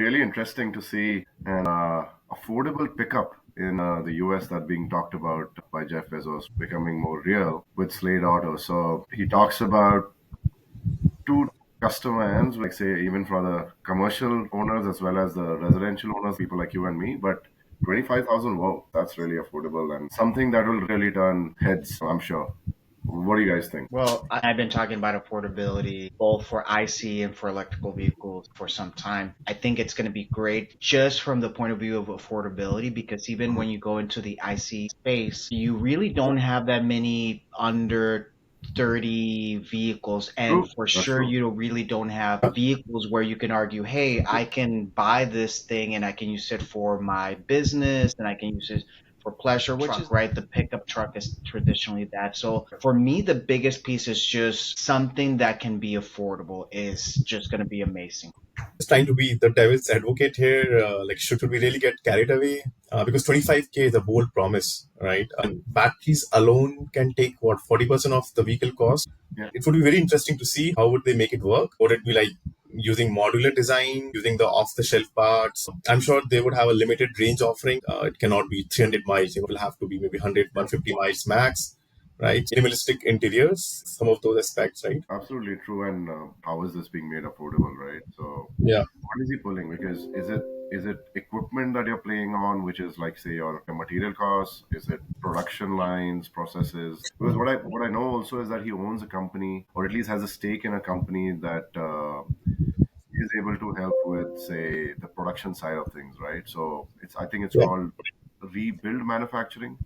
really interesting to see an affordable pickup in the US that being talked about by Jeff Bezos becoming more real with Slade Auto. So he talks about two customer ends, like say even for the commercial owners as well as the residential owners, people like you and me. But 25,000, whoa, that's really affordable and something that will really turn heads, I'm sure. What do you guys think? Well, I've been talking about affordability both for IC and for electrical vehicles for some time. I think it's going to be great just from the point of view of affordability because even when you go into the IC space, you really don't have that many under 30 vehicles. And True, for that's sure, true. you really don't have vehicles where you can argue, hey, I can buy this thing and I can use it for my business and I can use it for pleasure, which is right. The pickup truck is traditionally that. So for me, the biggest piece is just something that can be affordable is just going to be amazing. Just trying to be the devil's advocate here. Like, should we really get carried away? Because 25K is a bold promise, right? And batteries alone can take what 40% of the vehicle cost. Yeah. It would be very interesting to see how would they make it work. Would it be like using modular design, using the off-the-shelf parts? I'm sure they would have a limited range offering. It cannot be 300 miles. It will have to be maybe 100, 150 miles max, right? Minimalistic interiors, some of those aspects, right? Absolutely true. And how is this being made affordable, right? So, Yeah. what is he pulling? Because is it equipment that you're playing on, which is like say your material costs? Is it production lines, processes? Because what I know also is that he owns a company, or at least has a stake in a company that is able to help with say the production side of things, right? So I think it's Yeah. called rebuild manufacturing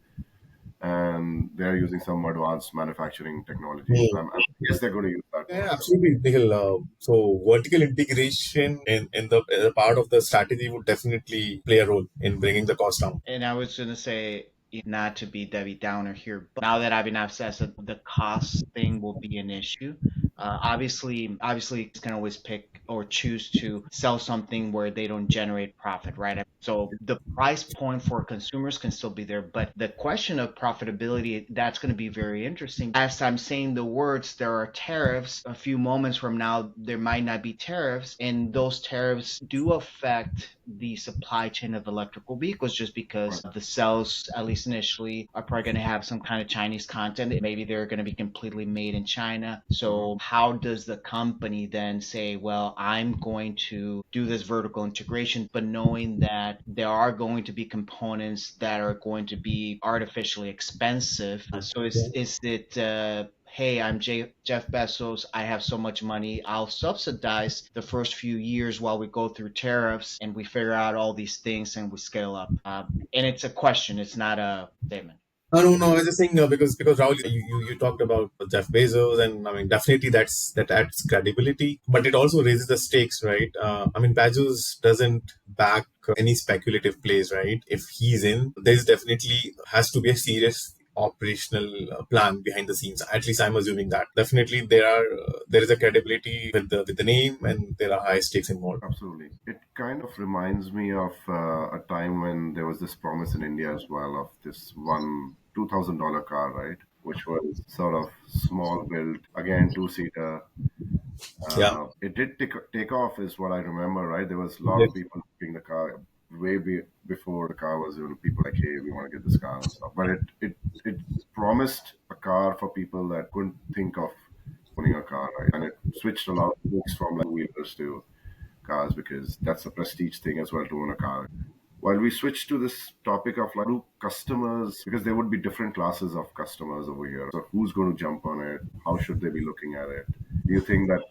and they're using some advanced manufacturing technologies. I guess they're going to use that Yeah, for sure. absolutely, Nikhil. So vertical integration in the part of the strategy would definitely play a role in bringing the cost down. And I was going to say, not to be Debbie Downer here, but now that Abhinav says that the cost thing will be an issue, obviously, you can always pick or choose to sell something where they don't generate profit, right? So the price point for consumers can still be there, but the question of profitability, that's going to be very interesting. As I'm saying the words, there are tariffs. A few moments from now, there might not be tariffs, and those tariffs do affect the supply chain of electrical vehicles just because Right. the cells, at least initially, are probably going to have some kind of Chinese content. Maybe they're going to be completely made in China. Mhm. So, how does the company then say, well, I'm going to do this vertical integration, but knowing that there are going to be components that are going to be artificially expensive? So, is it hey, I'm Jeff Bezos. I have so much money. I'll subsidize the first few years while we go through tariffs and we figure out all these things and we scale up. And it's a question. It's not a statement. No. I was just saying because Rahul, you talked about Jeff Bezos, and I mean definitely that adds credibility, but it also raises the stakes, right? I mean Bezos doesn't back any speculative plays, right? If he's in, there's definitely has to be a serious operational plan behind the scenes. At least I'm assuming that. Definitely there is a credibility with the name, and there are high stakes involved. Absolutely. It kind of reminds me of a time when there was this promise in India as well of this one $2,000 car, right? Which was sort of small built, again, two-seater. Yeah. It did take off, is what I remember, right? There was a lot of people looking the car before the car was even people like, hey, we want to get this car and stuff. But it promised a car for people that couldn't think of owning a car, right? And it switched a lot of folks from like wheelers to cars because that's a prestige thing as well to own a car. While we switch to this topic of like do customers, because there would be different classes of customers over here. So who's going to jump on it? How should they be looking at it? Do you think that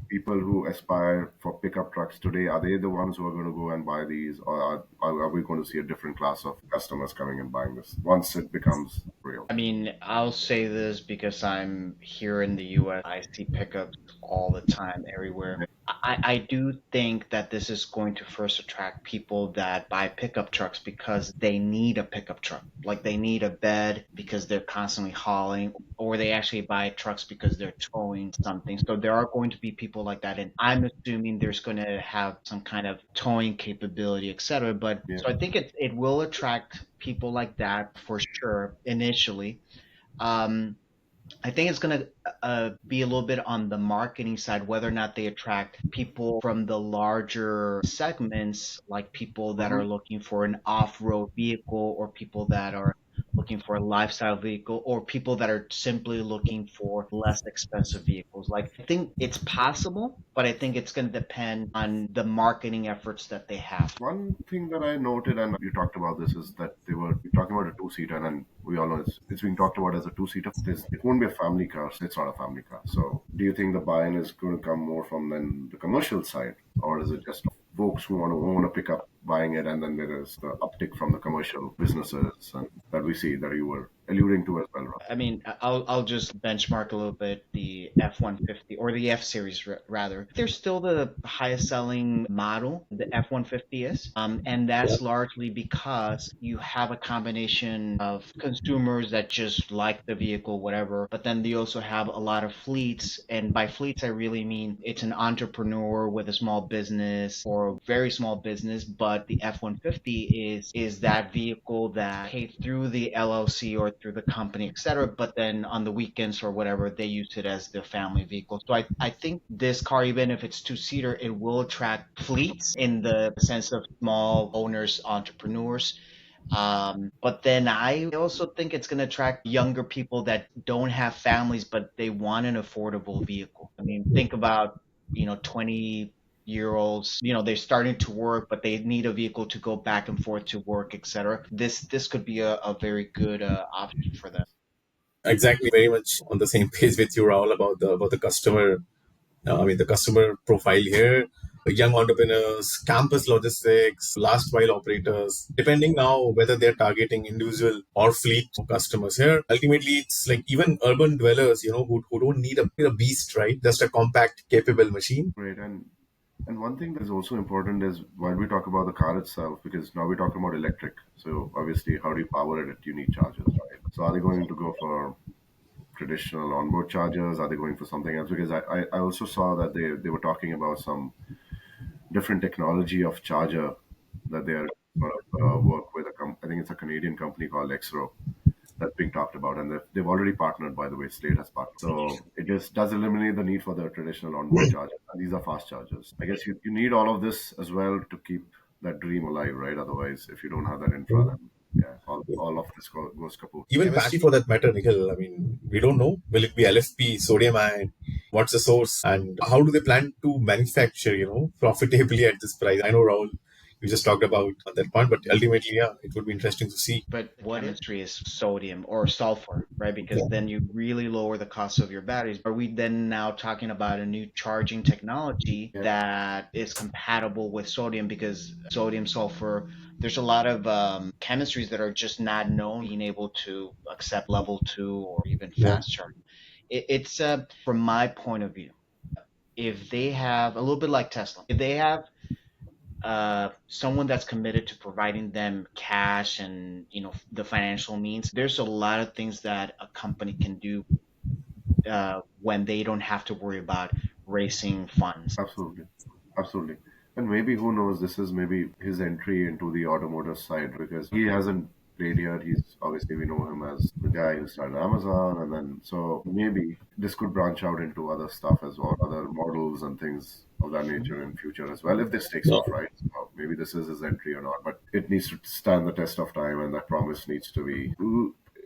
people who aspire for pickup trucks today, are they the ones who are going to go and buy these, or are we going to see a different class of customers coming and buying this once it becomes real? I mean, I'll say this because I'm here in the US. I see pickups all the time, everywhere. I do think that this is going to first attract people that buy pickup trucks because they need a pickup truck. Like they need a bed because they're constantly hauling, or they actually buy trucks because they're towing something. So there are going to be people like that. And I'm assuming there's going to have some kind of towing capability, etc. But Yeah. so I think it will attract people like that for sure initially. Um, I think it's going to be a little bit on the marketing side, whether or not they attract people from the larger segments, like people that are Hmm. looking for an off-road vehicle, or people that are looking for a lifestyle vehicle, or people that are simply looking for less expensive vehicles. Like, I think it's possible, but I think it's going to depend on the marketing efforts that they have. One thing that I noted, and you talked about this, is that they were talking about a two-seater, and we all know it's being talked about as a two-seater. It won't be a family car. It's not a family car. So, do you think the buy-in is going to come more from then the commercial side, or is it just folks who want to pick up buying it, and then there is the uptick from the commercial businesses and that we see that you were alluding to as well, Rob? I mean, I'll just benchmark a little bit the F-150 or the F series rather. They're still the highest selling model, the F-150 is, and that's largely because you have a combination of consumers that just like the vehicle, whatever, but then they also have a lot of fleets, and by fleets I really mean it's an entrepreneur with a small business or a very small business, but the F-150 is that vehicle that paid through the LLC or through the company, etc. But then on the weekends or whatever, they use it as the family vehicle. So I think this car, even if it's two-seater, it will attract fleets in the sense of small owners, entrepreneurs. But then I also think it's going to attract younger people that don't have families, but they want an affordable vehicle. I mean, think about, 20-year-olds, they're starting to work, but they need a vehicle to go back and forth to work, etc. This could be a very good option for them. Exactly, very much on the same page with you, Raul, about the customer. I mean, the customer profile here, young entrepreneurs, campus logistics, last mile operators, depending now whether they're targeting individual or fleet customers here. Ultimately, it's like even urban dwellers, who don't need a beast, right? Just a compact, capable machine. Great. And one thing that is also important is while we talk about the car itself, because now we're talking about electric. So obviously, how do you power it? You need chargers, right? So are they going to go for traditional onboard chargers? Are they going for something else? Because I also saw that they were talking about some different technology of charger that they are going to work with. I think it's a Canadian company called Exro that's being talked about, and they've already partnered. By the way, Slate has partnered, so it just does eliminate the need for the traditional onboard charger. And these are fast chargers. I guess you need all of this as well to keep that dream alive, right? Otherwise, if you don't have that infra, then yeah, all of this goes kaput. Even battery for that matter, Nikhil. I mean, we don't know. Will it be LFP, sodium ion? What's the source? And how do they plan to manufacture, profitably at this price? I know, Raul, you just talked about that point, but ultimately, yeah, it would be interesting to see. But the chemistry is sodium or sulfur, right? Because then you really lower the cost of your batteries. Are we then now talking about a new charging technology that is compatible with sodium? Because sodium, sulfur, there's a lot of chemistries that are just not known being able to accept level two or even Yeah. fast charging. It's from my point of view, if they have a little bit like Tesla, if they have someone that's committed to providing them cash and the financial means, there's a lot of things that a company can do when they don't have to worry about raising funds. Absolutely. Absolutely. And maybe who knows, this is maybe his entry into the automotive side because he hasn't played here. He's obviously we know him as the guy who started Amazon and then so maybe this could branch out into other stuff as well, other models and things of that nature in future as well, if this takes Yeah. off, right? So maybe this is his entry or not, but it needs to stand the test of time and that promise needs to be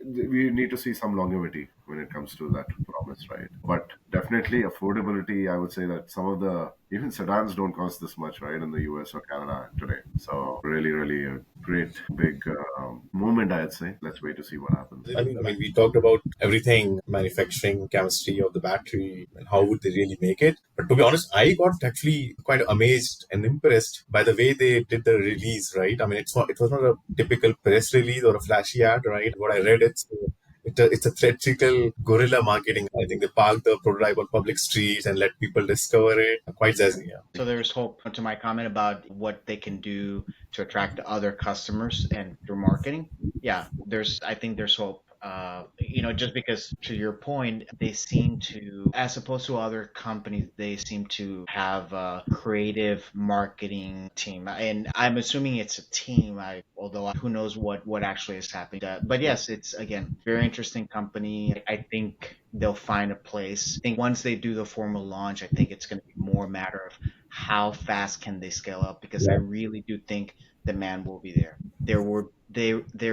we need to see some longevity when it comes to that promise, right? But definitely affordability, I would say that some of the even sedans don't cost this much, right, in the US or Canada today. So really, really a great big movement, I'd say. Let's wait to see what happens. I mean, we talked about everything, manufacturing, chemistry of the battery, and how would they really make it. But to be honest, I got actually quite amazed and impressed by the way they did the release, right? I mean, it was not a typical press release or a flashy ad, right? What I read, it's a theatrical guerrilla marketing. I think they parked the prototype on public streets and let people discover it. Quite jazzy, yeah. So there's hope to my comment about what they can do to attract other customers and through marketing. Yeah, I think there's hope just because to your point, they seem to, as opposed to other companies, they seem to have a creative marketing team, and I'm assuming it's a team. Although who knows what actually is happening. But yes, it's again very interesting company. I think they'll find a place. I think once they do the formal launch, I think it's going to be more a matter of how fast can they scale up, because I really do think demand will be there. There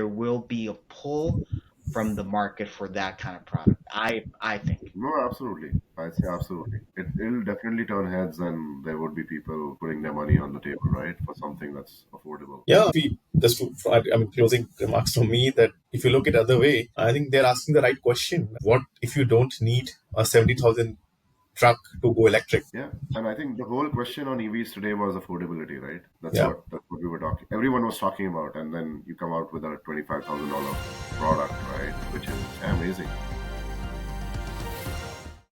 will be a pull from the market for that kind of product. I think. No, absolutely. I say absolutely. It'll definitely turn heads, and there would be people putting their money on the table, right, for something that's affordable. Yeah, we just to, I mean, closing remarks from me that if you look at other way, I think they're asking the right question. What if you don't need a 70,000 truck to go electric? Yeah, and I think the whole question on EVs today was affordability, right? Yeah. That's what we were talking. Everyone was talking about, and then you come out with a $25,000 product, right? Which is amazing.